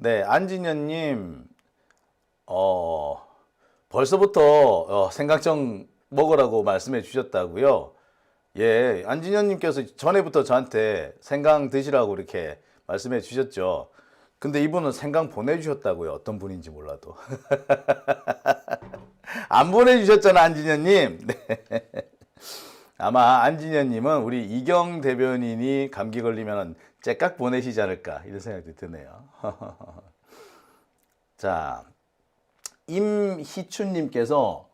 네, 안진현님, 어, 벌써부터 생강청 먹으라고 말씀해 주셨다고요? 예, 안진현님께서 전에부터 저한테 생강 드시라고 이렇게 말씀해 주셨죠. 근데 이분은 생강 보내주셨다고요. 어떤 분인지 몰라도. 안 보내주셨잖아, 안진현님. 네. 아마 안진현님은 우리 이경 대변인이 감기 걸리면 째깍 보내시지 않을까, 이런 생각이 드네요. 자, 임희춘님께서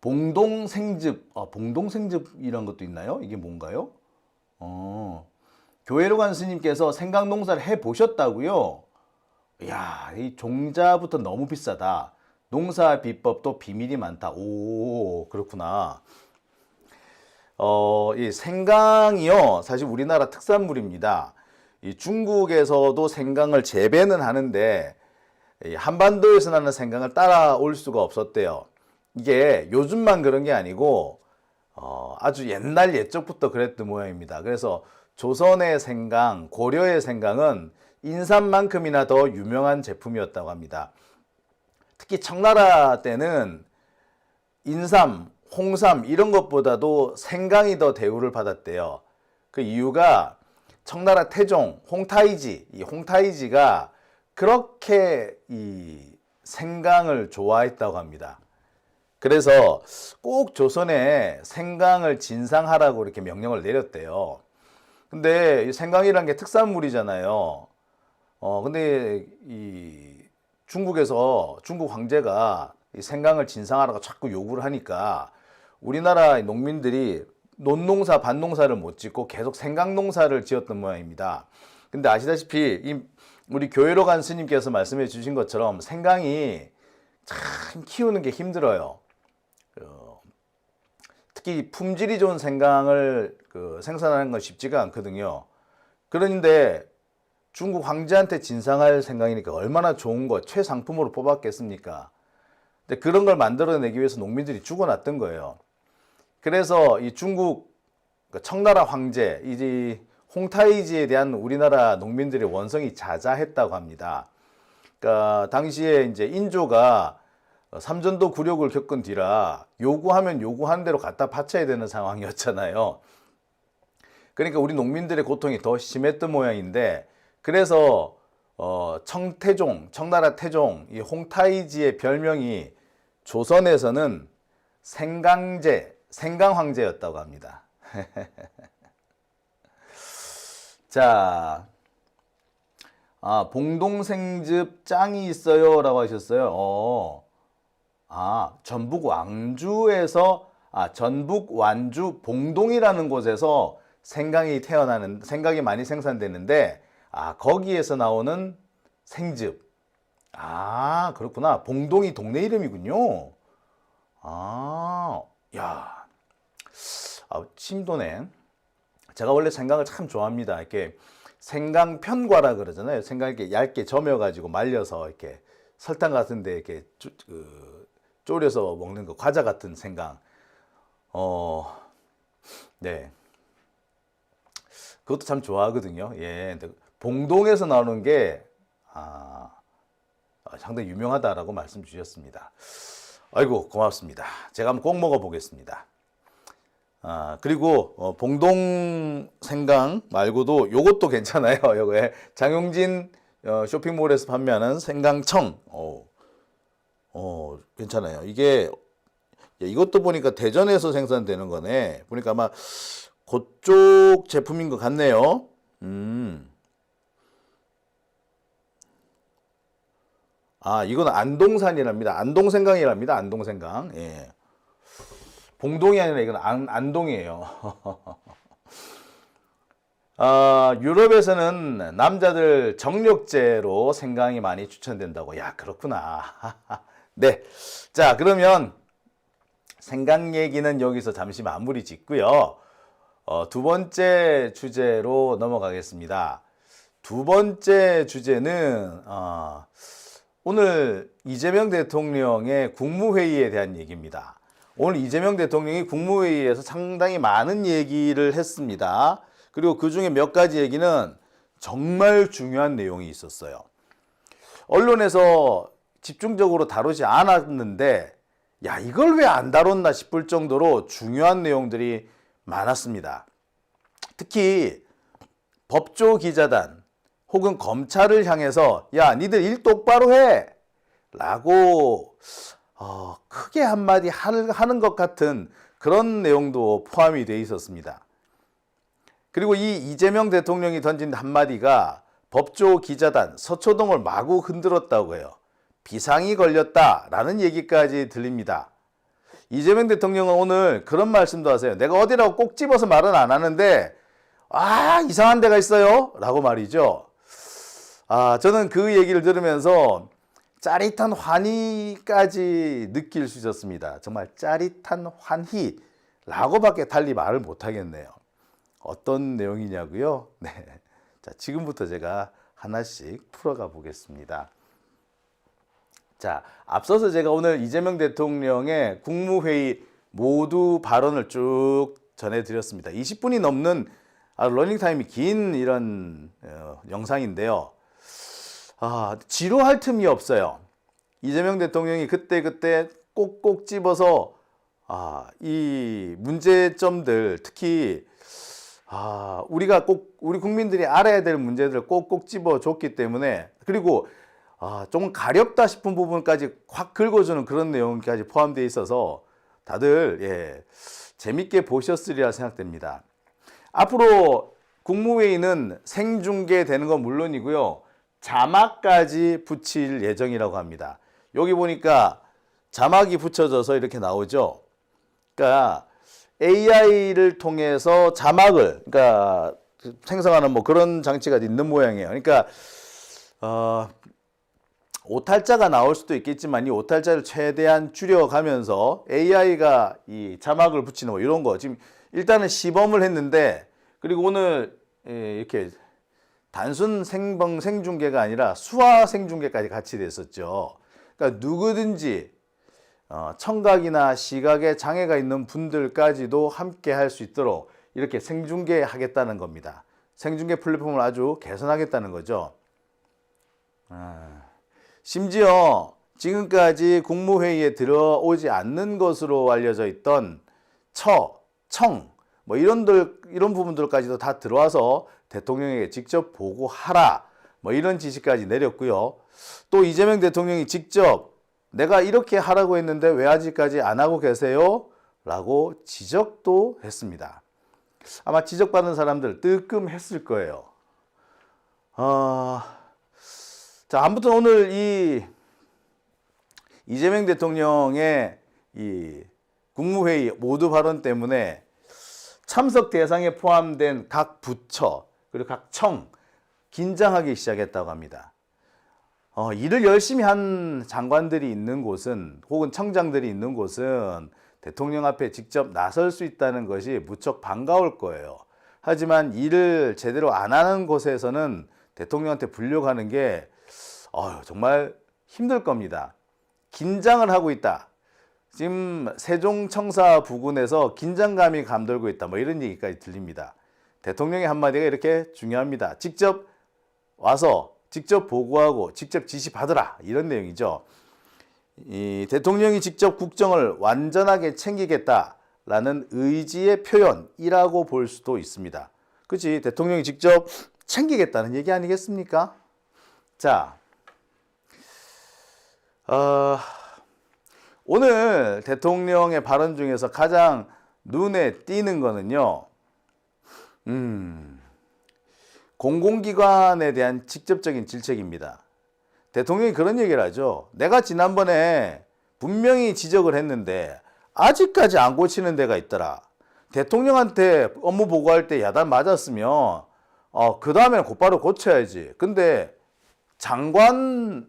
봉동생즙, 봉동생즙이란 것도 있나요? 이게 뭔가요? 교회로 간 스님께서 생강 농사를 해 보셨다고요? 이야, 이 종자부터 너무 비싸다. 농사 비법도 비밀이 많다. 오, 그렇구나. 이 생강이요, 사실 우리나라 특산물입니다. 이 중국에서도 생강을 재배는 하는데 이 한반도에서 나는 생강을 따라올 수가 없었대요. 이게 요즘만 그런 게 아니고 아주 옛날 옛적부터 그랬던 모양입니다. 그래서 조선의 생강, 고려의 생강은 인삼만큼이나 더 유명한 제품이었다고 합니다. 특히 청나라 때는 인삼, 홍삼 이런 것보다도 생강이 더 대우를 받았대요. 그 이유가 청나라 태종 홍타이지, 이 홍타이지가 그렇게 이 생강을 좋아했다고 합니다. 그래서 꼭 조선에 생강을 진상하라고 이렇게 명령을 내렸대요. 근데 이 생강이라는 게 특산물이잖아요. 근데 이 중국에서 중국 황제가 이 생강을 진상하라고 자꾸 요구를 하니까 우리나라 농민들이 논농사, 밭농사를 못 짓고 계속 생강 농사를 지었던 모양입니다. 근데 아시다시피 우리 교회로 간 스님께서 말씀해 주신 것처럼 생강이 참 키우는 게 힘들어요. 특히 품질이 좋은 생강을 생산하는 건 쉽지가 않거든요. 그런데 중국 황제한테 진상할 생강이니까 얼마나 좋은 거 최상품으로 뽑았겠습니까? 근데 그런 걸 만들어내기 위해서 농민들이 죽어났던 거예요. 그래서 이 중국 청나라 황제, 이 홍타이지에 대한 우리나라 농민들의 원성이 자자했다고 합니다. 그러니까 당시에 이제 인조가 삼전도 굴욕을 겪은 뒤라 요구하면 요구하는 대로 갖다 바쳐야 되는 상황이었잖아요. 그러니까 우리 농민들의 고통이 더 심했던 모양인데, 그래서 청나라 태종 이 홍타이지의 별명이 조선에서는 생강황제였다고 합니다. 자, 봉동생즙 짱이 있어요 라고 하셨어요. 전북 왕주에서, 전북 완주 봉동이라는 곳에서 생강이 많이 생산되는데, 거기에서 나오는 생즙. 그렇구나. 봉동이 동네 이름이군요. 야, 침 도네. 제가 원래 생강을 참 좋아합니다. 이렇게 생강편과라 그러잖아요. 생강 이렇게 얇게 저며가지고 말려서 이렇게 설탕 같은데 이렇게 졸여서 먹는 거, 과자 같은 생강. 네. 그것도 참 좋아하거든요. 예. 근데 봉동에서 나오는 게, 상당히 유명하다라고 말씀 주셨습니다. 아이고, 고맙습니다. 제가 한번 꼭 먹어보겠습니다. 그리고 봉동 생강 말고도 요것도 괜찮아요. 요거에 장용진 쇼핑몰에서 판매하는 생강청. 괜찮아요. 이것도 보니까 대전에서 생산되는 거네. 보니까 아마 그쪽 제품인 것 같네요. 이건 안동산이랍니다. 안동생강이랍니다. 안동생강. 예. 봉동이 아니라 이건 안동이에요. 유럽에서는 남자들 정력제로 생강이 많이 추천된다고. 야, 그렇구나. 네. 자, 그러면 생강 얘기는 여기서 잠시 마무리 짓고요. 두 번째 주제로 넘어가겠습니다. 두 번째 주제는 오늘 이재명 대통령의 국무회의에 대한 얘기입니다. 오늘 이재명 대통령이 국무회의에서 상당히 많은 얘기를 했습니다. 그리고 그 중에 몇 가지 얘기는 정말 중요한 내용이 있었어요. 언론에서 집중적으로 다루지 않았는데 야, 이걸 왜 안 다뤘나 싶을 정도로 중요한 내용들이 많았습니다. 특히 법조기자단 혹은 검찰을 향해서 야, 니들 일 똑바로 해! 라고 크게 한마디 하는 것 같은 그런 내용도 포함이 되어 있었습니다. 그리고 이 이재명 대통령이 던진 한마디가 법조기자단 서초동을 마구 흔들었다고 해요. 비상이 걸렸다라는 얘기까지 들립니다. 이재명 대통령은 오늘 그런 말씀도 하세요. 내가 어디라고 꼭 집어서 말은 안 하는데 이상한 데가 있어요 라고 말이죠. 저는 그 얘기를 들으면서 짜릿한 환희까지 느낄 수 있었습니다. 정말 짜릿한 환희라고밖에 달리 말을 못하겠네요. 어떤 내용이냐고요? 네, 자, 지금부터 제가 하나씩 풀어가 보겠습니다. 자, 앞서서 제가 오늘 이재명 대통령의 국무회의 모두 발언을 쭉 전해드렸습니다. 20분이 넘는 러닝타임이 긴 이런 영상인데요. 지루할 틈이 없어요. 이재명 대통령이 그때 꼭꼭 집어서 이 문제점들, 특히 우리가 꼭 우리 국민들이 알아야 될 문제들을 꼭꼭 집어줬기 때문에, 그리고 좀 가렵다 싶은 부분까지 확 긁어주는 그런 내용까지 포함되어 있어서 다들 재밌게 보셨으리라 생각됩니다. 앞으로 국무회의는 생중계되는 건 물론이고요, 자막까지 붙일 예정이라고 합니다. 여기 보니까 자막이 붙여져서 이렇게 나오죠. 그러니까 AI를 통해서 자막을 생성하는 뭐 그런 장치가 있는 모양이에요. 그러니까 오탈자가 나올 수도 있겠지만 이 오탈자를 최대한 줄여가면서 AI가 이 자막을 붙이는 뭐 이런 거 지금 일단은 시범을 했는데, 그리고 오늘 이렇게 단순 생중계가 아니라 수화 생중계까지 같이 됐었죠. 그러니까 누구든지 청각이나 시각에 장애가 있는 분들까지도 함께 할 수 있도록 이렇게 생중계하겠다는 겁니다. 생중계 플랫폼을 아주 개선하겠다는 거죠. 심지어 지금까지 국무회의에 들어오지 않는 것으로 알려져 있던 청, 뭐 이런 부분들까지도 다 들어와서 대통령에게 직접 보고하라, 뭐 이런 지시까지 내렸고요. 또 이재명 대통령이 직접 내가 이렇게 하라고 했는데 왜 아직까지 안 하고 계세요? 라고 지적도 했습니다. 아마 지적받은 사람들 뜨끔했을 거예요. 자, 아무튼 오늘 이 이재명 대통령의 이 국무회의 모두 발언 때문에 참석 대상에 포함된 각 부처 그리고 각 청 긴장하기 시작했다고 합니다. 일을 열심히 한 장관들이 있는 곳은, 혹은 청장들이 있는 곳은 대통령 앞에 직접 나설 수 있다는 것이 무척 반가울 거예요. 하지만 일을 제대로 안 하는 곳에서는 대통령한테 불려가는 게 정말 힘들 겁니다. 긴장을 하고 있다. 지금 세종청사 부근에서 긴장감이 감돌고 있다. 뭐 이런 얘기까지 들립니다. 대통령의 한마디가 이렇게 중요합니다. 직접 와서 직접 보고하고 직접 지시받으라, 이런 내용이죠. 이 대통령이 직접 국정을 완전하게 챙기겠다라는 의지의 표현이라고 볼 수도 있습니다. 그렇지, 대통령이 직접 챙기겠다는 얘기 아니겠습니까? 자, 오늘 대통령의 발언 중에서 가장 눈에 띄는 거는요, 공공기관에 대한 직접적인 질책입니다. 대통령이 그런 얘기를 하죠. 내가 지난번에 분명히 지적을 했는데 아직까지 안 고치는 데가 있더라. 대통령한테 업무 보고할 때 야단 맞았으면 그 다음에는 곧바로 고쳐야지. 근데 장관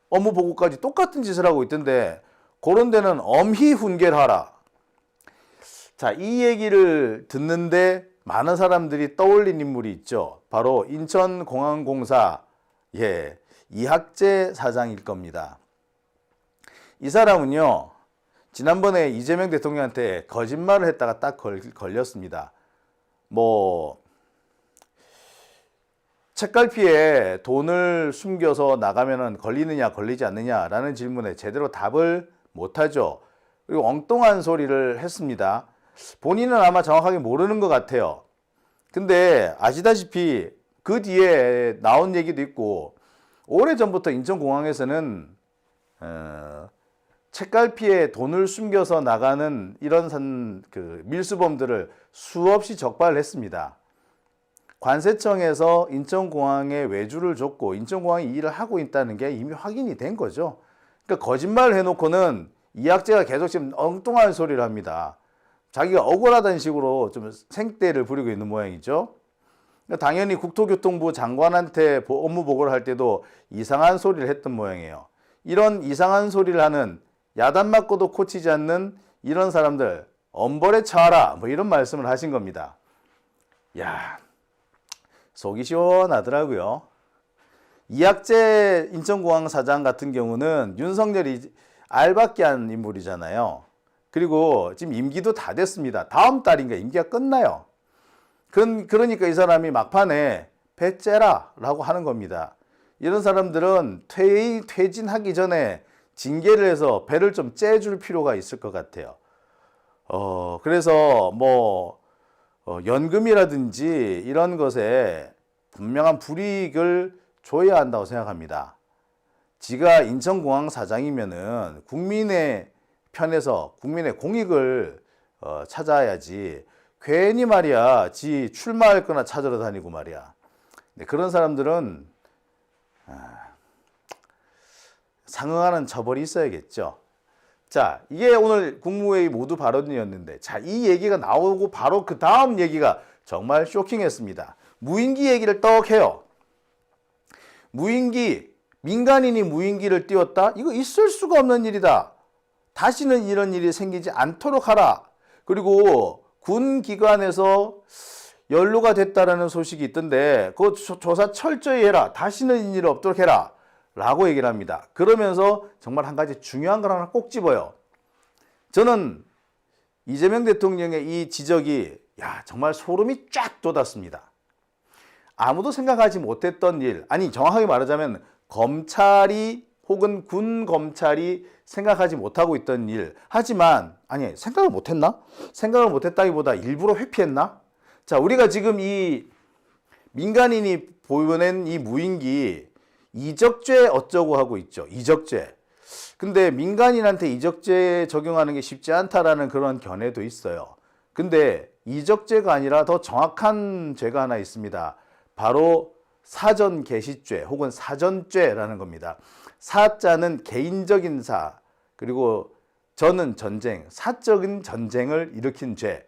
업무 보고까지 똑같은 짓을 하고 있던데 그런 데는 엄히 훈계를 하라. 자, 이 얘기를 듣는데 많은 사람들이 떠올린 인물이 있죠. 바로 인천공항공사 이학재 사장일 겁니다. 이 사람은요, 지난번에 이재명 대통령한테 거짓말을 했다가 딱 걸렸습니다. 뭐 책갈피에 돈을 숨겨서 나가면은 걸리느냐 걸리지 않느냐라는 질문에 제대로 답을 못하죠. 그리고 엉뚱한 소리를 했습니다. 본인은 아마 정확하게 모르는 것 같아요. 근데 아시다시피 그 뒤에 나온 얘기도 있고, 오래전부터 인천공항에서는 책갈피에 돈을 숨겨서 나가는 이런 밀수범들을 수없이 적발을 했습니다. 관세청에서 인천공항에 외주를 줬고 인천공항이 이 일을 하고 있다는 게 이미 확인이 된 거죠. 그러니까 거짓말을 해놓고는 이학재가 계속 지금 엉뚱한 소리를 합니다. 자기가 억울하다는 식으로 좀 생떼를 부리고 있는 모양이죠. 그러니까 당연히 국토교통부 장관한테 업무 보고를 할 때도 이상한 소리를 했던 모양이에요. 이런 이상한 소리를 하는, 야단 맞고도 고치지 않는 이런 사람들 엄벌에 처하라, 뭐 이런 말씀을 하신 겁니다. 야, 속이 시원하더라고요. 이학재 인천공항 사장 같은 경우는 윤석열이 알박기 한 인물이잖아요. 그리고 지금 임기도 다 됐습니다. 다음 달인가 임기가 끝나요. 그러니까 이 사람이 막판에 배 째라 라고 하는 겁니다. 이런 사람들은 퇴진하기 전에 징계를 해서 배를 좀 째줄 필요가 있을 것 같아요. 그래서 연금이라든지 이런 것에 분명한 불이익을 줘야 한다고 생각합니다. 지가 인천공항 사장이면은 국민의 편에서 국민의 공익을 찾아야지, 괜히 말이야 지 출마할 거나 찾으러 다니고 말이야. 그런 사람들은 상응하는 처벌이 있어야겠죠. 자, 이게 오늘 국무회의 모두 발언이었는데, 자, 이 얘기가 나오고 바로 그 다음 얘기가 정말 쇼킹했습니다. 무인기 얘기를 떡 해요. 무인기, 민간인이 무인기를 띄웠다? 이거 있을 수가 없는 일이다. 다시는 이런 일이 생기지 않도록 하라. 그리고 군 기관에서 연루가 됐다라는 소식이 있던데 그 조사 철저히 해라. 다시는 이 일 없도록 해라. 라고 얘기를 합니다. 그러면서 정말 한 가지 중요한 걸 하나 꼭 집어요. 저는 이재명 대통령의 이 지적이 정말 소름이 쫙 돋았습니다. 아무도 생각하지 못했던 일, 아니 정확하게 말하자면 검찰이 혹은 군 검찰이 생각하지 못하고 있던 일. 하지만 아니 생각을 못했나? 생각을 못했다기보다 일부러 회피했나? 자, 우리가 지금 이 민간인이 보낸 이 무인기 이적죄 어쩌고 하고 있죠. 이적죄. 근데 민간인한테 이적죄 적용하는 게 쉽지 않다라는 그런 견해도 있어요. 근데 이적죄가 아니라 더 정확한 죄가 하나 있습니다. 바로 사전 개시죄 혹은 사전죄라는 겁니다. 사자는 개인적인 사, 그리고 전은 전쟁, 사적인 전쟁을 일으킨 죄.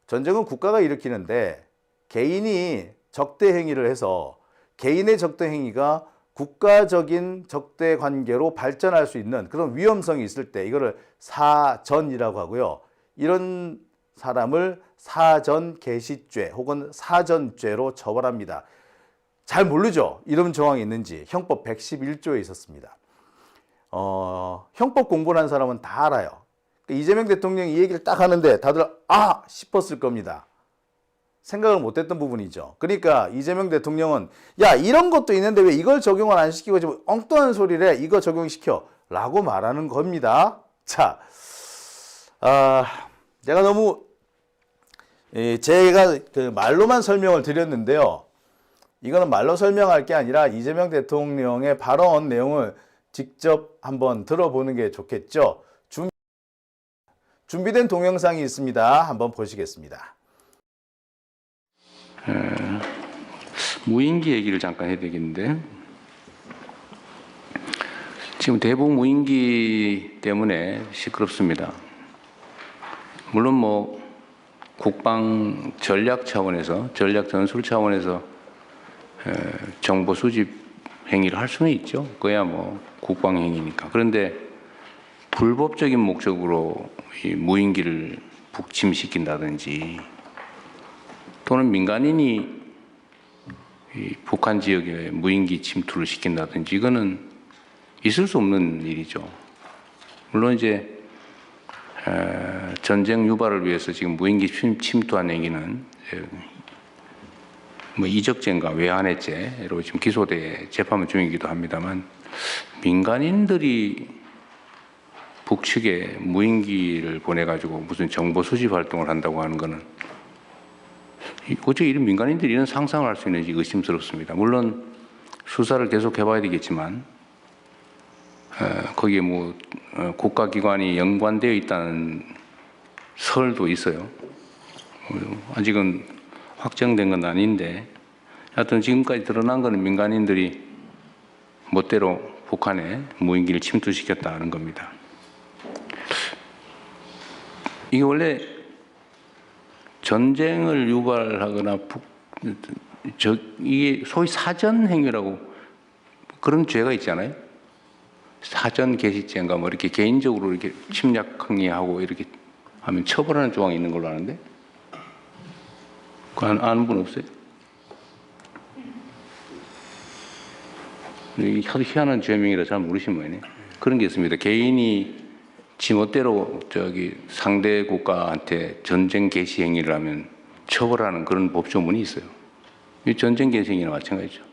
전쟁은 국가가 일으키는데 개인이 적대 행위를 해서 개인의 적대 행위가 국가적인 적대 관계로 발전할 수 있는 그런 위험성이 있을 때 이거를 사전이라고 하고요. 이런 사람을 사전 개시죄 혹은 사전죄로 처벌합니다. 잘 모르죠? 이런 조항이 있는지. 형법 111조에 있었습니다. 형법 공부를 한 사람은 다 알아요. 이재명 대통령이 이 얘기를 딱 하는데 다들 싶었을 겁니다. 생각을 못했던 부분이죠. 그러니까 이재명 대통령은 이런 것도 있는데 왜 이걸 적용을 안 시키고 지금 엉뚱한 소리를 해. 이거 적용시켜 라고 말하는 겁니다. 자, 제가 너무 제가 말로만 설명을 드렸는데요. 이거는 말로 설명할 게 아니라 이재명 대통령의 발언 내용을 직접 한번 들어보는 게 좋겠죠. 준비된 동영상이 있습니다. 한번 보시겠습니다. 무인기 얘기를 잠깐 해야 되겠는데, 지금 대북 무인기 때문에 시끄럽습니다. 물론 국방 전략 차원에서, 전략 전술 차원에서 정보 수집 행위를 할 수는 있죠. 그야 국방 행위니까. 그런데 불법적인 목적으로 이 무인기를 북침시킨다든지 또는 민간인이 이 북한 지역에 무인기 침투를 시킨다든지 이거는 있을 수 없는 일이죠. 물론 이제 전쟁 유발을 위해서 지금 무인기 침투한 얘기는 뭐 이적죄인가 외환해죄로 지금 기소돼 재판 중이기도 합니다만 민간인들이 북측에 무인기를 보내가지고 무슨 정보 수집 활동을 한다고 하는 거는 어떻게 이런 민간인들이 이런 상상을 할 수 있는지 의심스럽습니다. 물론 수사를 계속 해봐야 되겠지만 거기에 뭐 국가기관이 연관되어 있다는 설도 있어요. 아직은 확정된 건 아닌데 하여튼 지금까지 드러난 거는 민간인들이 멋대로 북한에 무인기를 침투시켰다는 겁니다. 이게 원래 전쟁을 유발하거나 이게 소위 사전 행위라고 그런 죄가 있잖아요. 사전 개시죄인가 뭐 이렇게 개인적으로 이렇게 침략 행위하고 이렇게 하면 처벌하는 조항이 있는 걸로 아는데 그거 아는 분 없어요? 이게 아주 희한한 죄명이라 잘 모르시는 모양이네. 그런 게 있습니다. 개인이 지멋대로 상대 국가한테 전쟁 개시 행위를 하면 처벌하는 그런 법조문이 있어요. 이 전쟁 개시 행위나 마찬가지죠.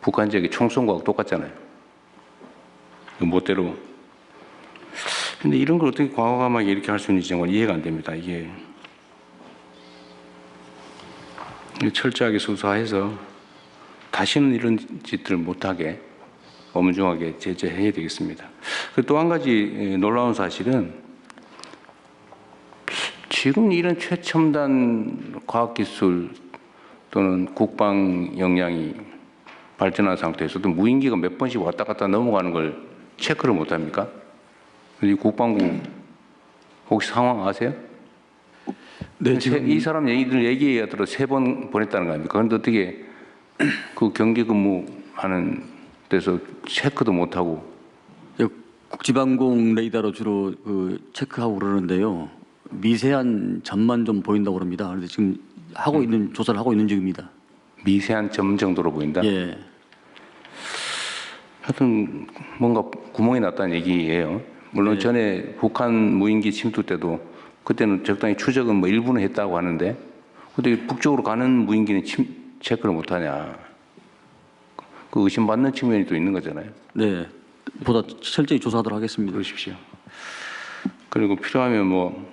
북한 지역에 총 쏜 거하고 똑같잖아요. 멋대로. 근데 이런 걸 어떻게 과감하게 이렇게 할 수 있는지 정말 이해가 안 됩니다. 이게 철저하게 수사해서 다시는 이런 짓들을 못하게 엄중하게 제재해야 되겠습니다. 또 한 가지 놀라운 사실은 지금 이런 최첨단 과학기술 또는 국방 역량이 발전한 상태에서도 무인기가 몇 번씩 왔다 갔다 넘어가는 걸 체크를 못합니까? 이 국방부 혹시 상황 아세요? 네, 지금 이 사람 얘기에 들어 3번 보냈다는 거 아닙니까? 그런데 어떻게 그 경계 근무하는 데서 체크도 못하고 국지방공 레이더로 주로 체크하고 그러는데요. 미세한 점만 좀 보인다고 합니다. 그런데 지금 조사를 하고 있는 중입니다. 미세한 점 정도로 보인다? 예. 하여튼 뭔가 구멍이 났다는 얘기예요. 물론 네. 전에 북한 무인기 침투 때도 그때는 적당히 추적은 뭐 일부는 했다고 하는데 어떻게 북쪽으로 가는 무인기는 체크를 못하냐. 그 의심받는 측면이 또 있는 거잖아요. 네. 보다 철저히 조사하도록 하겠습니다. 그러십시오. 그리고 필요하면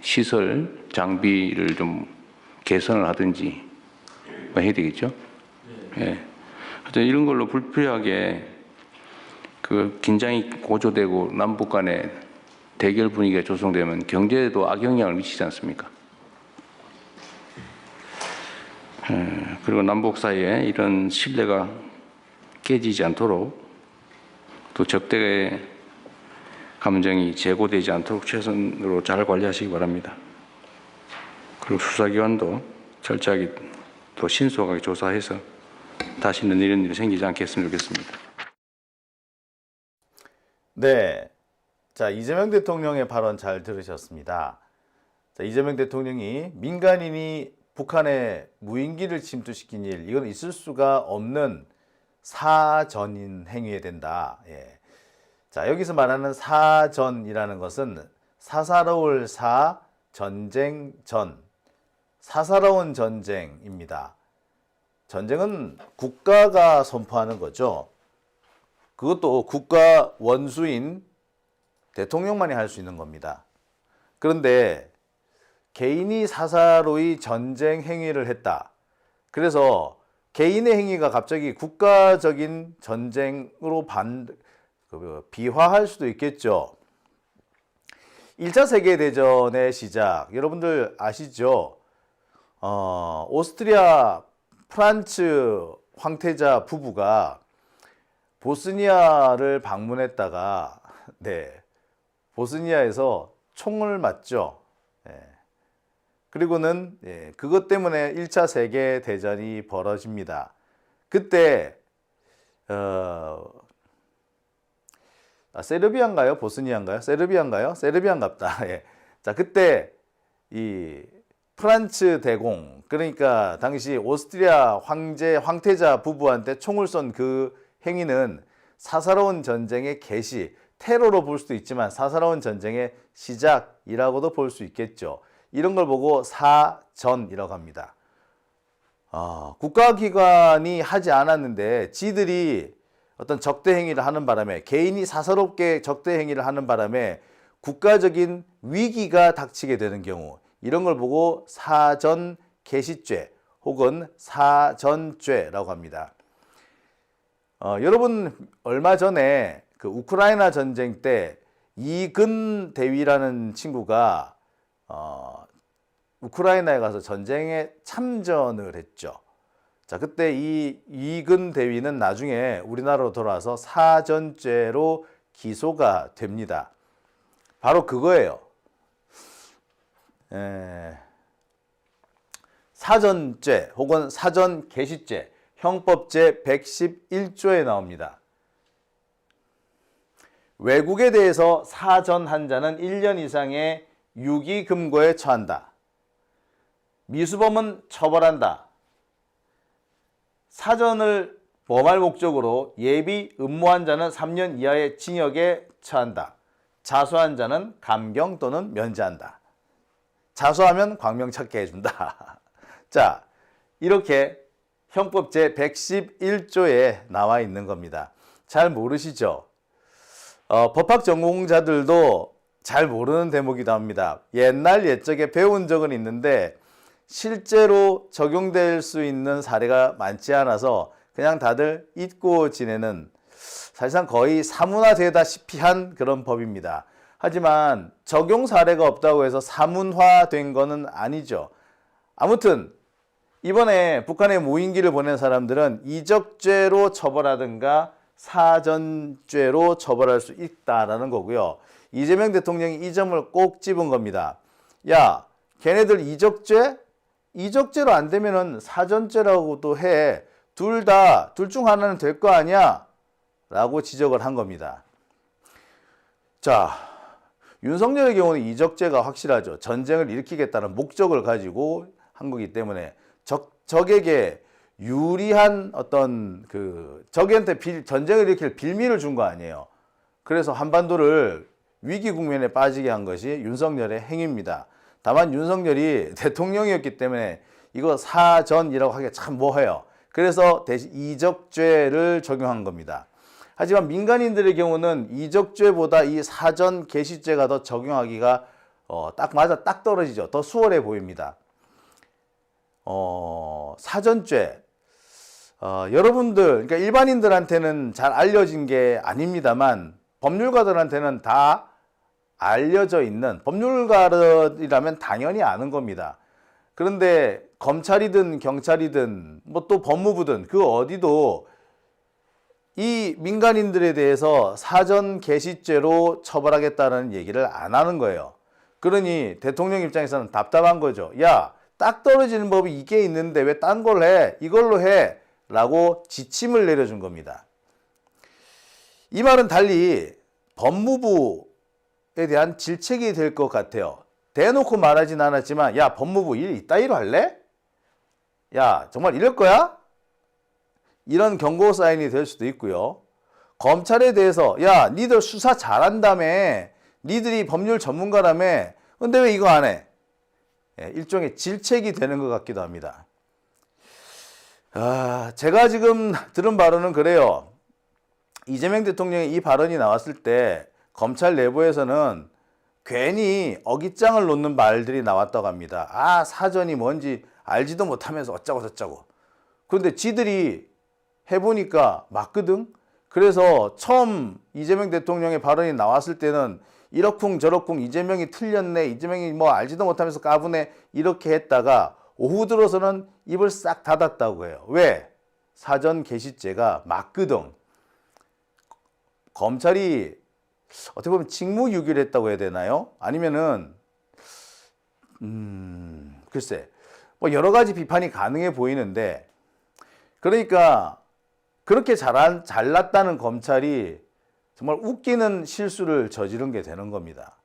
시설 장비를 좀 개선을 하든지 뭐 해야 되겠죠. 예. 하여튼 이런 걸로 불필요하게 그 긴장이 고조되고 남북 간에 대결 분위기가 조성되면 경제에도 악영향을 미치지 않습니까? 그리고 남북 사이에 이런 신뢰가 깨지지 않도록 또 적대의 감정이 제고되지 않도록 최선으로 잘 관리하시기 바랍니다. 그리고 수사기관도 철저하게 또 신속하게 조사해서 다시는 이런 일이 생기지 않겠으면 좋겠습니다. 네. 자, 이재명 대통령의 발언 잘 들으셨습니다. 자, 이재명 대통령이 민간인이 북한에 무인기를 침투시킨 일, 이건 있을 수가 없는 사전인 행위에 된다. 예. 자, 여기서 말하는 사전이라는 것은 사사로울 사, 전쟁 전, 사사로운 전쟁입니다. 전쟁은 국가가 선포하는 거죠. 그것도 국가 원수인 대통령만이 할 수 있는 겁니다. 그런데 개인이 사사로이 전쟁 행위를 했다. 그래서 개인의 행위가 갑자기 국가적인 전쟁으로 비화할 수도 있겠죠. 1차 세계대전의 시작, 여러분들 아시죠? 오스트리아 프란츠 황태자 부부가 보스니아를 방문했다가 보스니아에서 총을 맞죠. 그리고는 그것 때문에 1차 세계대전이 벌어집니다. 그때 세르비아인가요? 보스니아인가요? 세르비아인가요? 세르비아인갑다. 예. 자, 그때 이 프란츠 대공, 그러니까 당시 오스트리아 황태자 부부한테 총을 쏜 그 행위는 사사로운 전쟁의 개시, 테러로 볼 수도 있지만 사사로운 전쟁의 시작이라고도 볼 수 있겠죠. 이런 걸 보고 사전이라고 합니다. 국가기관이 하지 않았는데 지들이 어떤 적대 행위를 하는 바람에 개인이 사사롭게 적대 행위를 하는 바람에 국가적인 위기가 닥치게 되는 경우 이런 걸 보고 사전 개시죄 혹은 사전죄라고 합니다. 여러분 얼마 전에 그 우크라이나 전쟁 때 이근 대위라는 친구가 우크라이나에 가서 전쟁에 참전을 했죠. 자, 그때 이 이근 대위는 나중에 우리나라로 돌아와서 사전죄로 기소가 됩니다. 바로 그거예요. 사전죄 혹은 사전개시죄 형법 제111조에 나옵니다. 외국에 대해서 사전한 자는 1년 이상의 유기금고에 처한다. 미수범은 처벌한다. 사전을 범할 목적으로 예비 음모한 자는 3년 이하의 징역에 처한다. 자수한 자는 감경 또는 면제한다. 자수하면 광명 찾게 해준다. 자, 이렇게 형법 제111조에 나와 있는 겁니다. 잘 모르시죠? 법학 전공자들도 잘 모르는 대목이기도 합니다. 옛날 옛적에 배운 적은 있는데 실제로 적용될 수 있는 사례가 많지 않아서 그냥 다들 잊고 지내는 사실상 거의 사문화되다시피 한 그런 법입니다. 하지만 적용 사례가 없다고 해서 사문화된 거는 아니죠. 아무튼 이번에 북한에 무인기를 보낸 사람들은 이적죄로 처벌하든가 사전죄로 처벌할 수 있다라는 거고요. 이재명 대통령이 이 점을 꼭 집은 겁니다. 야, 걔네들 이적죄? 이적죄로 안 되면은 사전죄라고도 해. 둘 중 하나는 될 거 아니야? 라고 지적을 한 겁니다. 자, 윤석열의 경우는 이적죄가 확실하죠. 전쟁을 일으키겠다는 목적을 가지고 한 거기 때문에 적에게 유리한 어떤 적한테 전쟁을 일으킬 빌미를 준 거 아니에요. 그래서 한반도를 위기 국면에 빠지게 한 것이 윤석열의 행위입니다. 다만 윤석열이 대통령이었기 때문에 이거 사전이라고 하기가 참 뭐해요. 그래서 대신 이적죄를 적용한 겁니다. 하지만 민간인들의 경우는 이적죄보다 이 사전 개시죄가 더 적용하기가 딱 떨어지죠. 더 수월해 보입니다. 사전죄. 여러분들, 그러니까 일반인들한테는 잘 알려진 게 아닙니다만 법률가들한테는 다 알려져 있는, 법률가들이라면 당연히 아는 겁니다. 그런데 검찰이든 경찰이든 뭐 또 법무부든 그 어디도 이 민간인들에 대해서 사전 개시죄로 처벌하겠다는 얘기를 안 하는 거예요. 그러니 대통령 입장에서는 답답한 거죠. 야, 딱 떨어지는 법이 이게 있는데 왜 딴 걸 해? 이걸로 해. 라고 지침을 내려준 겁니다. 이 말은 달리 법무부에 대한 질책이 될 것 같아요. 대놓고 말하진 않았지만 야, 법무부 일 이따위로 할래? 야, 정말 이럴 거야? 이런 경고 사인이 될 수도 있고요. 검찰에 대해서 야, 니들 수사 잘한다며, 니들이 법률 전문가라며, 근데 왜 이거 안 해? 일종의 질책이 되는 것 같기도 합니다. 제가 지금 들은 바로는 그래요. 이재명 대통령의 이 발언이 나왔을 때 검찰 내부에서는 괜히 어깃장을 놓는 말들이 나왔다고 합니다. 사전이 뭔지 알지도 못하면서 어쩌고 저쩌고. 그런데 지들이 해보니까 맞거든. 그래서 처음 이재명 대통령의 발언이 나왔을 때는 이러쿵 저러쿵 이재명이 틀렸네, 이재명이 뭐 알지도 못하면서 까부네, 이렇게 했다가 오후 들어서는 입을 싹 닫았다고 해요. 왜? 사전 개시죄가 맞거든. 검찰이 어떻게 보면 직무유기를 했다고 해야 되나요? 아니면은 글쎄 뭐 여러 가지 비판이 가능해 보이는데, 그러니까 그렇게 잘났다는 검찰이 정말 웃기는 실수를 저지른 게 되는 겁니다.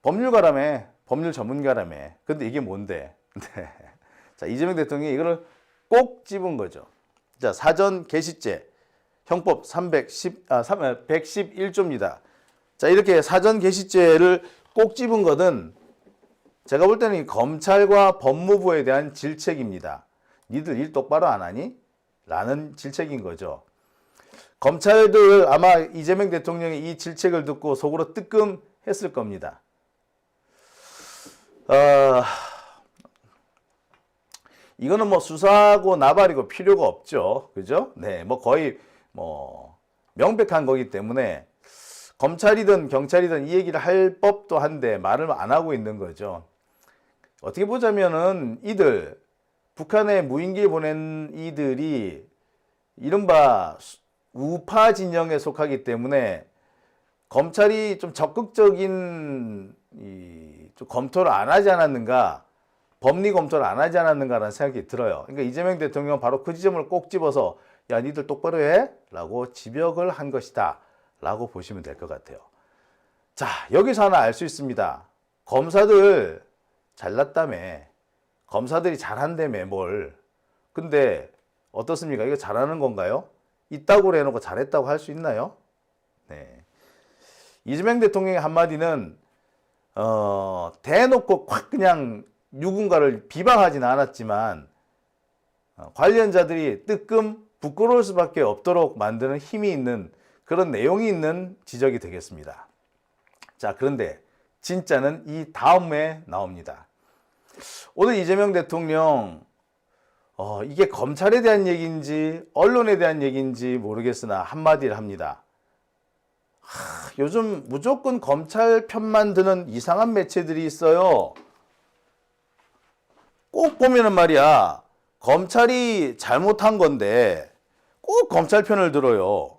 법률가라며, 법률 전문가라며. 근데 이게 뭔데? 네. 자, 이재명 대통령이 이거를 꼭 집은 거죠. 자, 사전 개시죄 형법 111조입니다. 자, 이렇게 사전 개시죄를 꼭 집은 것은 제가 볼 때는 이 검찰과 법무부에 대한 질책입니다. 니들 일 똑바로 안 하니? 라는 질책인 거죠. 검찰들 아마 이재명 대통령이 이 질책을 듣고 속으로 뜨끔했을 겁니다. 이거는 뭐 수사하고 나발이고 필요가 없죠. 그죠? 네, 뭐 거의 뭐 명백한 거기 때문에 검찰이든 경찰이든 이 얘기를 할 법도 한데 말을 안 하고 있는 거죠. 어떻게 보자면은 이들 북한에 무인기를 보낸 이들이 이른바 우파 진영에 속하기 때문에 검찰이 좀 적극적인 좀 검토를 안 하지 않았는가, 법리 검토를 안 하지 않았는가라는 생각이 들어요. 그러니까 이재명 대통령은 바로 그 지점을 꼭 집어서 야, 니들 똑바로 해? 라고 지적을 한 것이다 라고 보시면 될 것 같아요. 자, 여기서 하나 알 수 있습니다. 검사들 잘났다며, 검사들이 잘한다며 뭘. 근데 어떻습니까? 이거 잘하는 건가요? 있다고 해놓고 잘했다고 할 수 있나요? 네. 이재명 대통령의 한마디는 대놓고 콱 그냥 누군가를 비방하지는 않았지만 관련자들이 뜨끔 부끄러울 수밖에 없도록 만드는 힘이 있는 그런 내용이 있는 지적이 되겠습니다. 자, 그런데 진짜는 이 다음에 나옵니다. 오늘 이재명 대통령 이게 검찰에 대한 얘기인지 언론에 대한 얘기인지 모르겠으나 한마디를 합니다. 요즘 무조건 검찰 편만 드는 이상한 매체들이 있어요. 꼭 보면은 말이야, 검찰이 잘못한 건데 꼭 검찰 편을 들어요.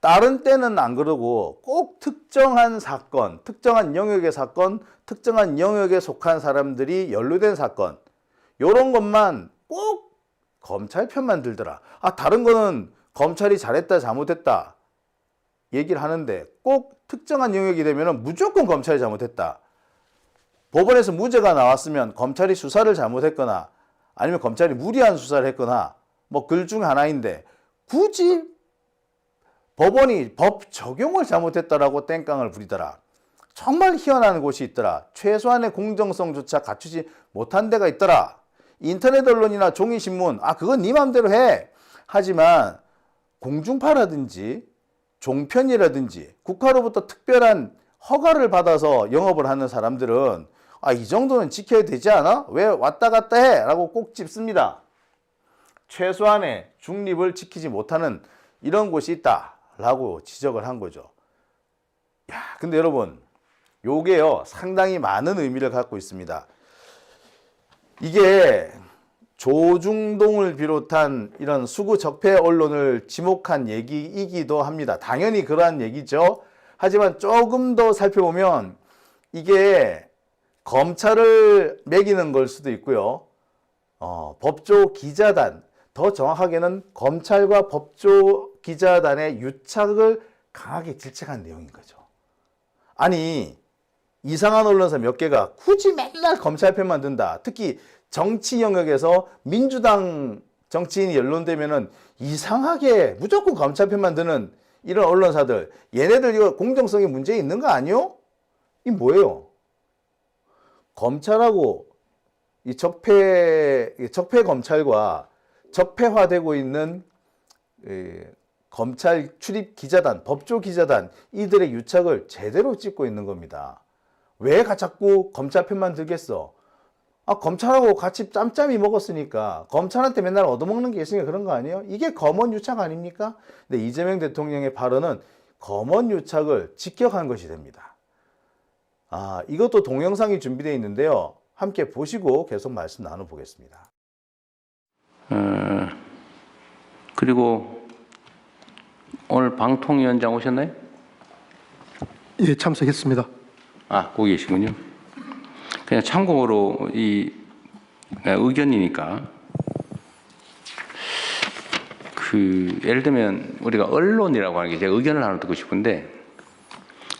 다른 때는 안 그러고 꼭 특정한 사건, 특정한 영역의 사건, 특정한 영역에 속한 사람들이 연루된 사건, 요런 것만 꼭 검찰 편만 들더라. 다른 거는 검찰이 잘했다 잘못했다 얘기를 하는데 꼭 특정한 영역이 되면 무조건 검찰이 잘못했다. 법원에서 무죄가 나왔으면 검찰이 수사를 잘못했거나 아니면 검찰이 무리한 수사를 했거나 뭐 글 중 하나인데 굳이 법원이 법 적용을 잘못했다라고 땡깡을 부리더라. 정말 희한한 곳이 있더라. 최소한의 공정성조차 갖추지 못한 데가 있더라. 인터넷 언론이나 종이신문, 그건 네 맘대로 해. 하지만 공중파라든지 종편이라든지 국가로부터 특별한 허가를 받아서 영업을 하는 사람들은 이 정도는 지켜야 되지 않아? 왜 왔다 갔다 해? 라고 꼭 짚습니다. 최소한의 중립을 지키지 못하는 이런 곳이 있다 라고 지적을 한 거죠. 근데 여러분, 요게요 상당히 많은 의미를 갖고 있습니다. 이게 조중동을 비롯한 이런 수구 적폐 언론을 지목한 얘기이기도 합니다. 당연히 그러한 얘기죠. 하지만 조금 더 살펴보면 이게 검찰을 매기는 걸 수도 있고요. 법조 기자단, 더 정확하게는 검찰과 법조 기자단의 유착을 강하게 질책한 내용인 거죠. 아니, 이상한 언론사 몇 개가 굳이 맨날 검찰 편만 든다. 특히 정치 영역에서 민주당 정치인이 연론되면은 이상하게 무조건 검찰 편만 드는 이런 언론사들, 얘네들 이거 공정성에 문제 있는 거 아니요? 이 뭐예요? 검찰하고 이 적폐 검찰과 적폐화되고 있는 검찰 출입 기자단, 법조 기자단 이들의 유착을 제대로 짚고 있는 겁니다. 왜 자꾸 검찰 편만 들겠어? 검찰하고 같이 짬짬이 먹었으니까 검찰한테 맨날 얻어먹는 게 있으니까 그런 거 아니에요? 이게 검언 유착 아닙니까? 근데 이재명 대통령의 발언은 검언 유착을 직격한 것이 됩니다. 이것도 동영상이 준비되어 있는데요. 함께 보시고 계속 말씀 나눠보겠습니다. 그리고 오늘 방통위원장 오셨나요? 예, 참석했습니다. 거기 계시군요. 그냥 참고로 이 의견이니까 예를 들면 우리가 언론이라고 하는 게 제가 의견을 하나 듣고 싶은데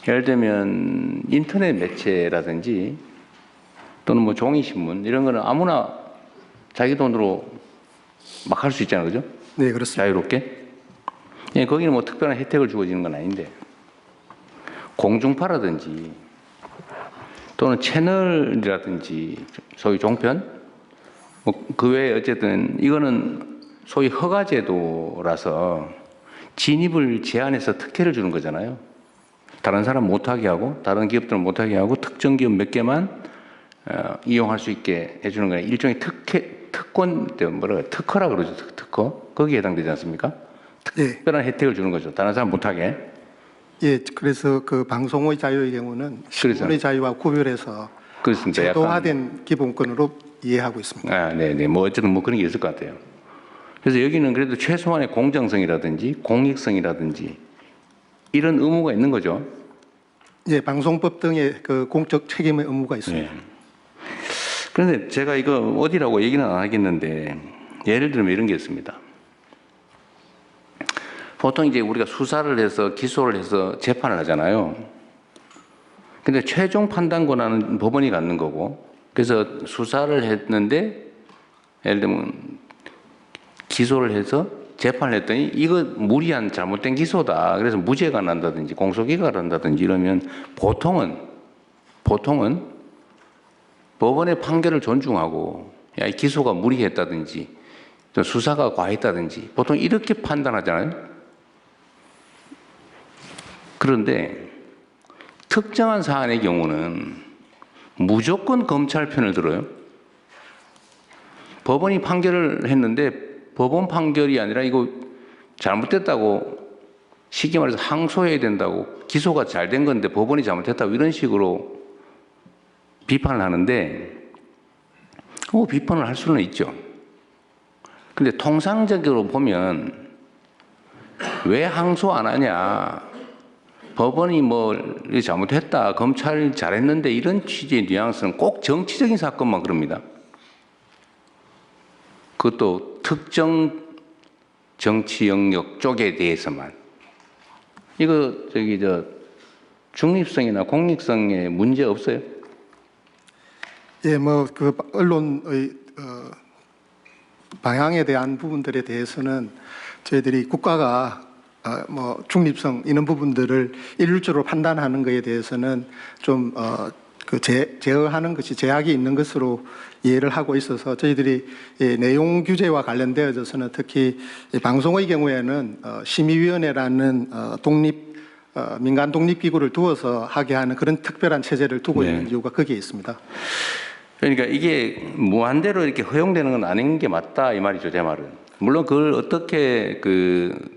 예를 들면 인터넷 매체라든지 또는 뭐 종이신문 이런 거는 아무나 자기 돈으로 막 할 수 있잖아요, 그죠? 네, 그렇습니다. 자유롭게. 거기는 뭐 특별한 혜택을 주어지는 건 아닌데 공중파라든지 또는 채널이라든지 소위 종편 뭐 그 외에 어쨌든 이거는 소위 허가제도라서 진입을 제한해서 특혜를 주는 거잖아요. 다른 사람 못하게 하고 다른 기업들은 못하게 하고 특정 기업 몇 개만 이용할 수 있게 해주는 거예요. 일종의 특권, 뭐라고 특허라 그러죠. 특허. 거기에 해당되지 않습니까? 예, 특별한 혜택을 주는 거죠. 다른 사람 못하게. 예, 그래서 그 방송의 자유의 경우는 신문의 자유와 구별해서 그렇습니다. 약간 제도화된 기본권으로 이해하고 있습니다. 아, 네네. 뭐 어쨌든 뭐 그런 게 있을 것 같아요. 그래서 여기는 그래도 최소한의 공정성이라든지 공익성이라든지 이런 의무가 있는 거죠. 예, 방송법 등의 그 공적 책임의 의무가 있습니다. 네. 그런데 제가 이거 어디라고 얘기는 안 하겠는데 예를 들면 이런 게 있습니다. 보통 이제 우리가 수사를 해서 기소를 해서 재판을 하잖아요. 근데 최종 판단 권한은 법원이 갖는 거고, 그래서 수사를 했는데 예를 들면 기소를 해서 재판을 했더니 이거 무리한 잘못된 기소다. 그래서 무죄가 난다든지 공소기각을 한다든지 이러면 보통은 법원의 판결을 존중하고 야, 이 기소가 무리했다든지 또 수사가 과했다든지 보통 이렇게 판단하잖아요. 그런데 특정한 사안의 경우는 무조건 검찰 편을 들어요. 법원이 판결을 했는데 법원 판결이 아니라 이거 잘못됐다고 쉽게 말해서 항소해야 된다고 기소가 잘 된 건데 법원이 잘못했다고 이런 식으로 비판을 하는데 비판을 할 수는 있죠. 근데 통상적으로 보면 왜 항소 안 하냐, 법원이 뭐 잘못했다, 검찰이 잘했는데 이런 취지의 뉘앙스는 꼭 정치적인 사건만 그럽니다. 그것도 특정 정치 영역 쪽에 대해서만. 이거 중립성이나 공익성에 문제 없어요? 예, 뭐 그 언론의 방향에 대한 부분들에 대해서는 저희들이 국가가 뭐 중립성 이런 부분들을 일률적으로 판단하는 것에 대해서는 좀 제어하는 것이 제약이 있는 것으로 이해를 하고 있어서 저희들이 내용 규제와 관련되어져서는 특히 방송의 경우에는 심의위원회라는 민간 독립기구를 두어서 하게 하는 그런 특별한 체제를 두고 있는 이유가 거기에 있습니다. 그러니까 이게 무한대로 이렇게 허용되는 건 아닌 게 맞다 이 말이죠, 제 말은. 물론 그걸 어떻게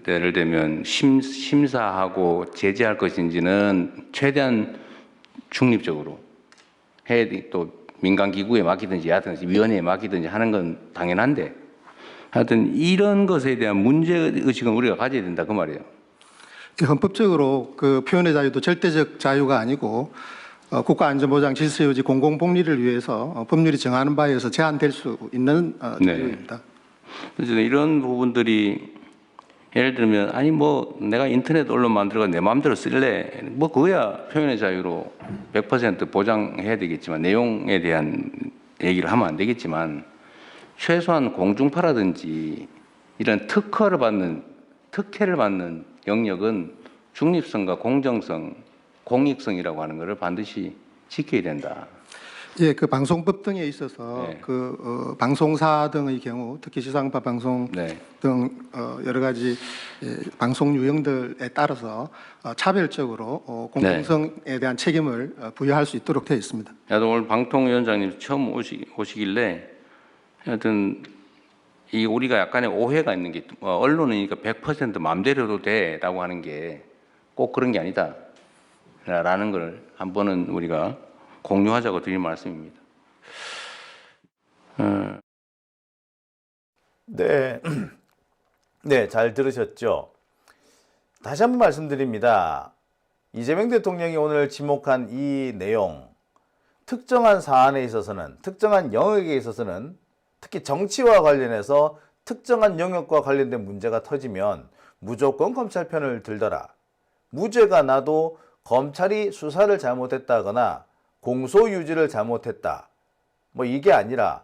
예를 들면 심사하고 제재할 것인지는 최대한 중립적으로 또 민간 기구에 맡기든지 하든지 위원회에 맡기든지 하는 건 당연한데 하여튼 이런 것에 대한 문제의식은 우리가 가져야 된다 그 말이에요. 헌법적으로 그 표현의 자유도 절대적 자유가 아니고 국가안전보장 질서유지 공공복리를 위해서 법률이 정하는 바에 의해서 제한될 수 있는 자유입니다. 그래서 이런 부분들이 예를 들면 아니 뭐 내가 인터넷 언론 만들어가 내 마음대로 쓸래 뭐 그거야 표현의 자유로 100% 보장해야 되겠지만 내용에 대한 얘기를 하면 안 되겠지만 최소한 공중파라든지 이런 특혜를 받는 영역은 중립성과 공정성, 공익성이라고 하는 것을 반드시 지켜야 된다. 예, 그 방송법 등에 있어서 네. 방송사 등의 경우, 특히 지상파 방송 네. 등 여러 가지 방송 유형들에 따라서 차별적으로 공정성에 대한 책임을 부여할 수 있도록 되어 있습니다. 나도 오늘 방통위원장님 처음 오시길래 하여튼 이 우리가 약간의 오해가 있는 게 언론이니까 100% 마음대로도 돼라고 하는 게 꼭 그런 게 아니다. 라는 걸 한 번은 우리가 공유하자고 드린 말씀입니다. 네. 네, 잘 들으셨죠? 다시 한번 말씀드립니다. 이재명 대통령이 오늘 지목한 이 내용, 특정한 사안에 있어서는, 특정한 영역에 있어서는, 특히 정치와 관련해서 특정한 영역과 관련된 문제가 터지면 무조건 검찰 편을 들더라. 무죄가 나도 검찰이 수사를 잘못했다거나 공소유지를 잘못했다. 뭐 이게 아니라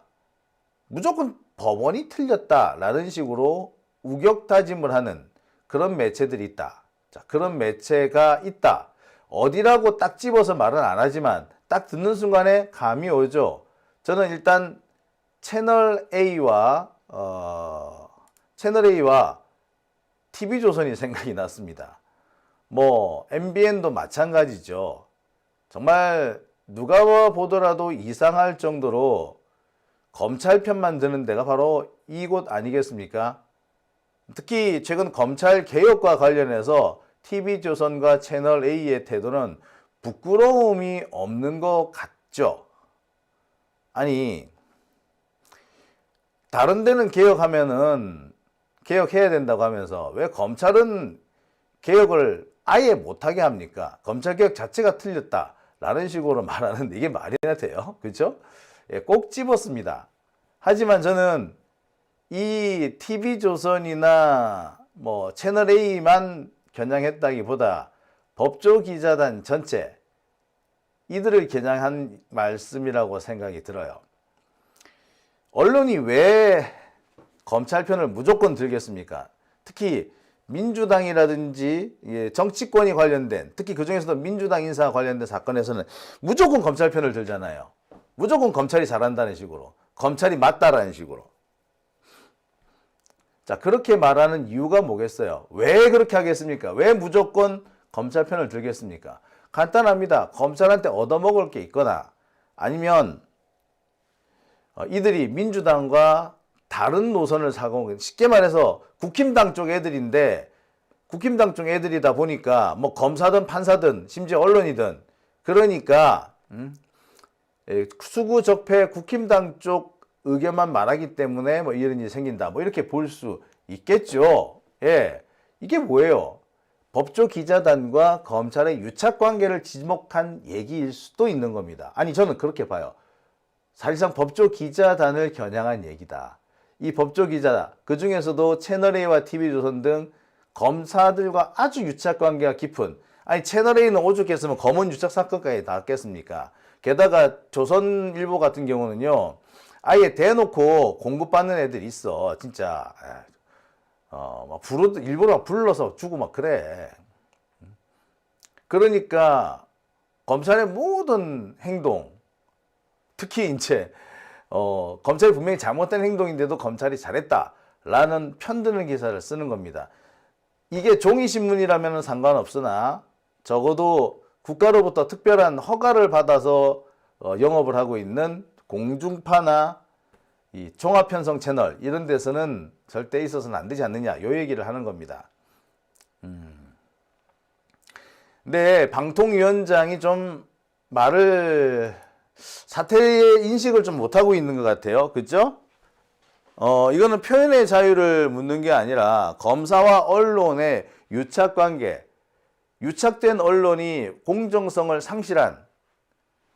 무조건 법원이 틀렸다라는 식으로 우격다짐을 하는 그런 매체들이 있다. 자, 그런 매체가 있다. 어디라고 딱 집어서 말은 안 하지만 딱 듣는 순간에 감이 오죠. 저는 일단 채널 A와 TV조선이 생각이 났습니다. 뭐 MBN도 마찬가지죠. 정말 누가 보더라도 이상할 정도로 검찰 편만 드는 데가 바로 이곳 아니겠습니까? 특히 최근 검찰 개혁과 관련해서 TV조선과 채널A의 태도는 부끄러움이 없는 것 같죠. 아니, 다른 데는 개혁하면은 개혁해야 된다고 하면서 왜 검찰은 개혁을 아예 못하게 합니까? 검찰 개혁 자체가 틀렸다라는 식으로 말하는데 이게 말이나 돼요? 그렇죠? 예, 꼭 집었습니다. 하지만 저는 이 TV조선이나 뭐 채널A만 겨냥했다기보다 법조기자단 전체 이들을 겨냥한 말씀이라고 생각이 들어요. 언론이 왜 검찰 편을 무조건 들겠습니까? 특히 민주당이라든지 정치권이 관련된, 특히 그중에서도 민주당 인사와 관련된 사건에서는 무조건 검찰 편을 들잖아요. 무조건 검찰이 잘한다는 식으로, 검찰이 맞다라는 식으로. 자, 그렇게 말하는 이유가 뭐겠어요? 왜 그렇게 하겠습니까? 왜 무조건 검찰 편을 들겠습니까? 간단합니다. 검찰한테 얻어먹을 게 있거나 아니면 이들이 민주당과 다른 노선을 사고, 쉽게 말해서 국힘당 쪽 애들인데 국힘당 쪽 애들이다 보니까 뭐 검사든 판사든 심지어 언론이든 그러니까 수구적패 국힘당 쪽 의견만 말하기 때문에 뭐 이런 일이 생긴다. 뭐 이렇게 볼 수 있겠죠. 예. 이게 뭐예요? 법조기자단과 검찰의 유착관계를 지목한 얘기일 수도 있는 겁니다. 아니, 저는 그렇게 봐요. 사실상 법조기자단을 겨냥한 얘기다. 이 법조기자, 그 중에서도 채널A와 TV조선 등 검사들과 아주 유착관계가 깊은, 아니 채널A는 오죽했으면 검은 유착 사건까지 닿았겠습니까? 게다가 조선일보 같은 경우는요, 아예 대놓고 공급받는 애들이 있어. 진짜 막 일부러 막 불러서 주고 막 그래. 그러니까 검찰의 모든 행동, 특히 이제 검찰이 분명히 잘못된 행동인데도 검찰이 잘했다라는 편드는 기사를 쓰는 겁니다. 이게 종이신문이라면 상관없으나 적어도 국가로부터 특별한 허가를 받아서 영업을 하고 있는 공중파나 이 종합편성 채널 이런 데서는 절대 있어서는 안 되지 않느냐, 요 얘기를 하는 겁니다. 근데 방통위원장이 좀 말을 사태의 인식을 좀 못하고 있는 것 같아요. 그죠? 이거는 표현의 자유를 묻는 게 아니라 검사와 언론의 유착관계, 유착된 언론이 공정성을 상실한,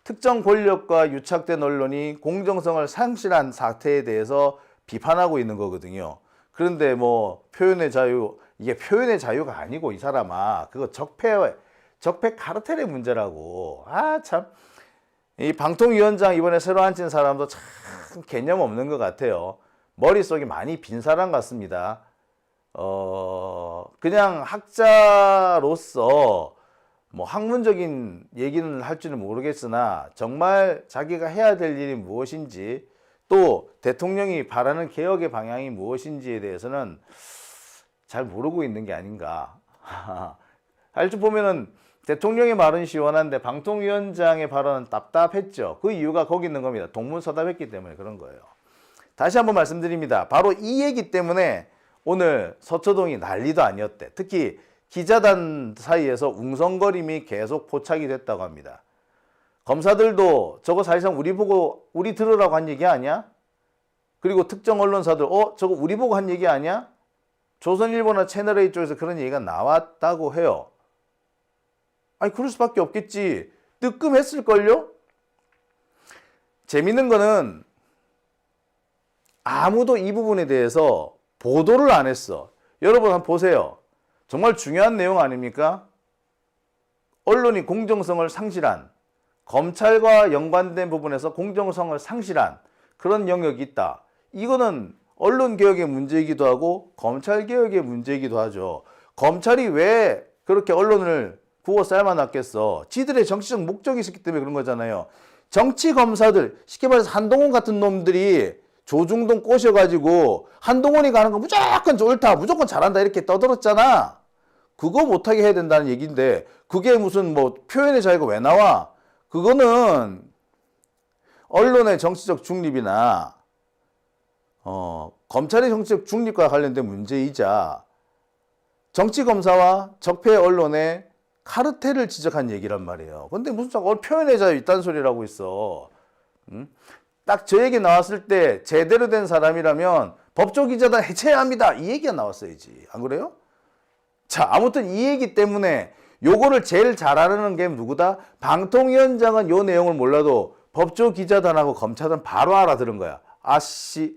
특정 권력과 유착된 언론이 공정성을 상실한 사태에 대해서 비판하고 있는 거거든요. 그런데 뭐 표현의 자유, 이게 표현의 자유가 아니고 이 사람아, 그거 적폐 카르텔의 문제라고. 아, 참. 이 방통위원장 이번에 새로 앉힌 사람도 참 개념 없는 것 같아요. 머릿속이 많이 빈 사람 같습니다. 그냥 학자로서 뭐 학문적인 얘기는 할 줄은 모르겠으나 정말 자기가 해야 될 일이 무엇인지, 또 대통령이 바라는 개혁의 방향이 무엇인지에 대해서는 잘 모르고 있는 게 아닌가. 할 줄 보면은 대통령의 말은 시원한데 방통위원장의 발언은 답답했죠. 그 이유가 거기 있는 겁니다. 동문서답했기 때문에 그런 거예요. 다시 한번 말씀드립니다. 바로 이 얘기 때문에 오늘 서초동이 난리도 아니었대. 특히 기자단 사이에서 웅성거림이 계속 포착이 됐다고 합니다. 검사들도 저거 사실상 우리 보고, 우리 들으라고 한 얘기 아니야? 그리고 특정 언론사들, 저거 우리 보고 한 얘기 아니야? 조선일보나 채널A 쪽에서 그런 얘기가 나왔다고 해요. 아니, 그럴 수밖에 없겠지. 뜨끔했을걸요? 재밌는 거는 아무도 이 부분에 대해서 보도를 안 했어. 여러분 한번 보세요. 정말 중요한 내용 아닙니까? 언론이 공정성을 상실한, 검찰과 연관된 부분에서 공정성을 상실한 그런 영역이 있다. 이거는 언론개혁의 문제이기도 하고 검찰개혁의 문제이기도 하죠. 검찰이 왜 그렇게 언론을 구워 삶아놨겠어. 지들의 정치적 목적이 있었기 때문에 그런 거잖아요. 정치 검사들, 쉽게 말해서 한동훈 같은 놈들이 조중동 꼬셔가지고 한동훈이 가는 거 무조건 옳다, 무조건 잘한다 이렇게 떠들었잖아. 그거 못하게 해야 된다는 얘기인데 그게 무슨 뭐 표현의 자유가 왜 나와? 그거는 언론의 정치적 중립이나 검찰의 정치적 중립과 관련된 문제이자 정치검사와 적폐 언론의 카르텔을 지적한 얘기란 말이에요. 근데 무슨 자꾸 표현의 자유 있다는 소리를 하고 있어. 딱 저 얘기 나왔을 때 제대로 된 사람이라면 법조기자단 해체해야 합니다. 이 얘기가 나왔어야지. 안 그래요? 자, 아무튼 이 얘기 때문에 요거를 제일 잘 아는 게 누구다? 방통위원장은 요 내용을 몰라도 법조기자단하고 검찰은 바로 알아들은 거야. 아씨,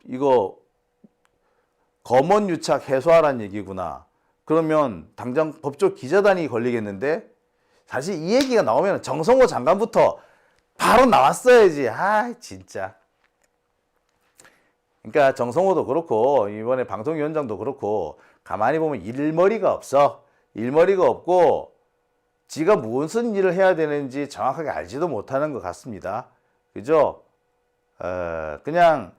이거 검언유착 해소하라는 얘기구나. 그러면 당장 법조기자단이 걸리겠는데? 사실 이 얘기가 나오면 정성호 장관부터 바로 나왔어야지. 아, 진짜. 그러니까 정성호도 그렇고 이번에 방통위원장도 그렇고 가만히 보면 일머리가 없어. 일머리가 없고 지가 무슨 일을 해야 되는지 정확하게 알지도 못하는 것 같습니다. 그죠? 그냥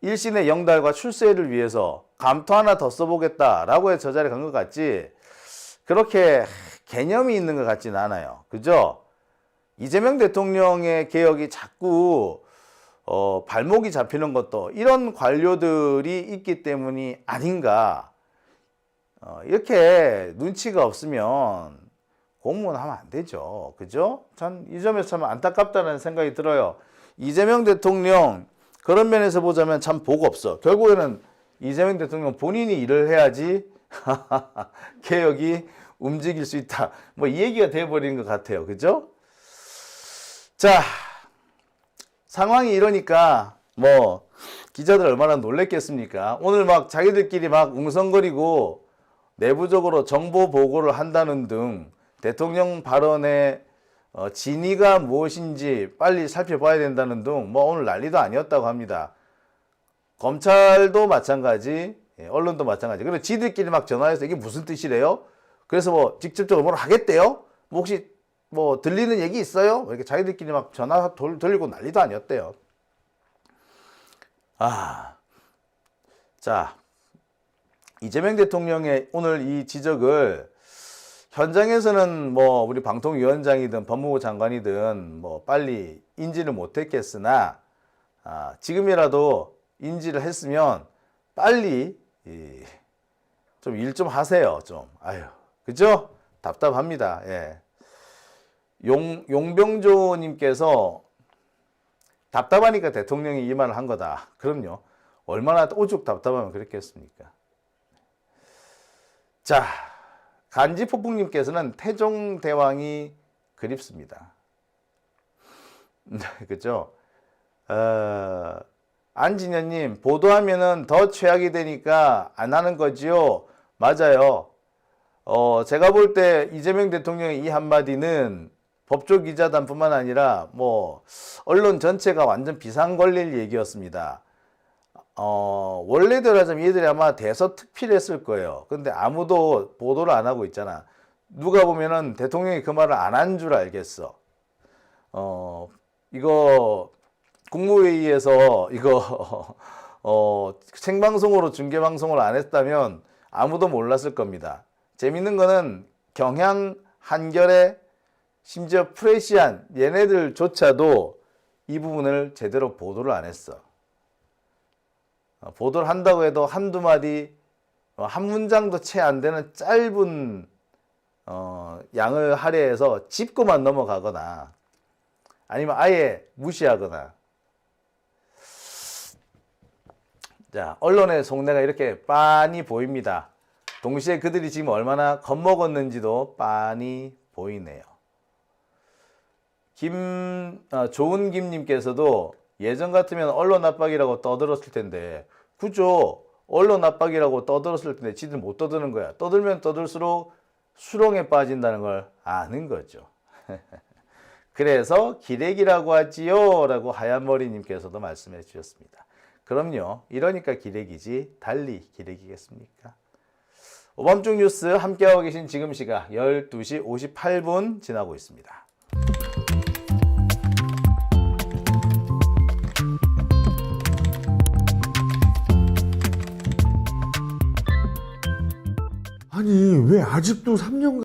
일신의 영달과 출세를 위해서 감토 하나 더 써보겠다라고 해서 저 자리에 간 것 같지 그렇게 개념이 있는 것 같지는 않아요. 그죠? 이재명 대통령의 개혁이 자꾸 발목이 잡히는 것도 이런 관료들이 있기 때문이 아닌가. 이렇게 눈치가 없으면 공무원하면 안 되죠. 그죠? 전 이 점에서 참 안타깝다는 생각이 들어요. 이재명 대통령 그런 면에서 보자면 참 복 없어. 결국에는 이재명 대통령 본인이 일을 해야지 개혁이 움직일 수 있다. 뭐 이 얘기가 돼버린 것 같아요. 그죠? 자, 상황이 이러니까 뭐 기자들 얼마나 놀랬겠습니까? 오늘 막 자기들끼리 막 웅성거리고 내부적으로 정보 보고를 한다는 등 대통령 발언의 진위가 무엇인지 빨리 살펴봐야 된다는 등 뭐 오늘 난리도 아니었다고 합니다. 검찰도 마찬가지, 언론도 마찬가지. 그리고 지들끼리 막 전화해서 이게 무슨 뜻이래요? 그래서 뭐 직접적으로 뭐라 하겠대요? 뭐 혹시 뭐 들리는 얘기 있어요? 이렇게 자기들끼리 막 전화 돌리고 난리도 아니었대요. 자, 이재명 대통령의 오늘 이 지적을 현장에서는 뭐 우리 방통위원장이든 법무부 장관이든 뭐 빨리 인지를 못했겠으나 지금이라도 인지를 했으면 빨리 좀 일 좀 하세요. 좀 그죠? 답답합니다. 예. 용병조님께서 답답하니까 대통령이 이 말을 한 거다. 그럼요. 얼마나 오죽 답답하면 그랬겠습니까? 자, 간지폭풍님께서는 태종대왕이 그립습니다. 그죠? 안진현님, 보도하면은 더 최악이 되니까 안 하는 거지요? 맞아요. 제가 볼 때 이재명 대통령의 이 한마디는 법조기자단뿐만 아니라 뭐 언론 전체가 완전 비상 걸릴 얘기였습니다. 원래대로 하자면 얘들이 아마 대서특필했을 거예요. 근데 아무도 보도를 안 하고 있잖아. 누가 보면은 대통령이 그 말을 안 한 줄 알겠어. 이거 국무회의에서 이거 생방송으로 중계방송을 안 했다면 아무도 몰랐을 겁니다. 재밌는 거는 경향, 한겨레, 심지어 프레시안 얘네들조차도 이 부분을 제대로 보도를 안 했어. 보도를 한다고 해도 한두 마디, 한 문장도 채 안 되는 짧은 양을 할애해서 짚고만 넘어가거나 아니면 아예 무시하거나. 자, 언론의 속내가 이렇게 빤히 보입니다. 동시에 그들이 지금 얼마나 겁먹었는지도 빤히 보이네요. 좋은 김님께서도 예전 같으면 언론 압박이라고 떠들었을 텐데, 그죠? 언론 압박이라고 떠들었을 텐데 지들 못 떠드는 거야. 떠들면 떠들수록 수렁에 빠진다는 걸 아는 거죠. 그래서 기레기라고 하지요 라고 하얀머리님께서도 말씀해 주셨습니다. 그럼요. 이러니까 기레기지 달리 기레기겠습니까? 오밤중 뉴스 함께하고 계신 지금 시각 12시 58분 지나고 있습니다. 아니 왜 아직도 3년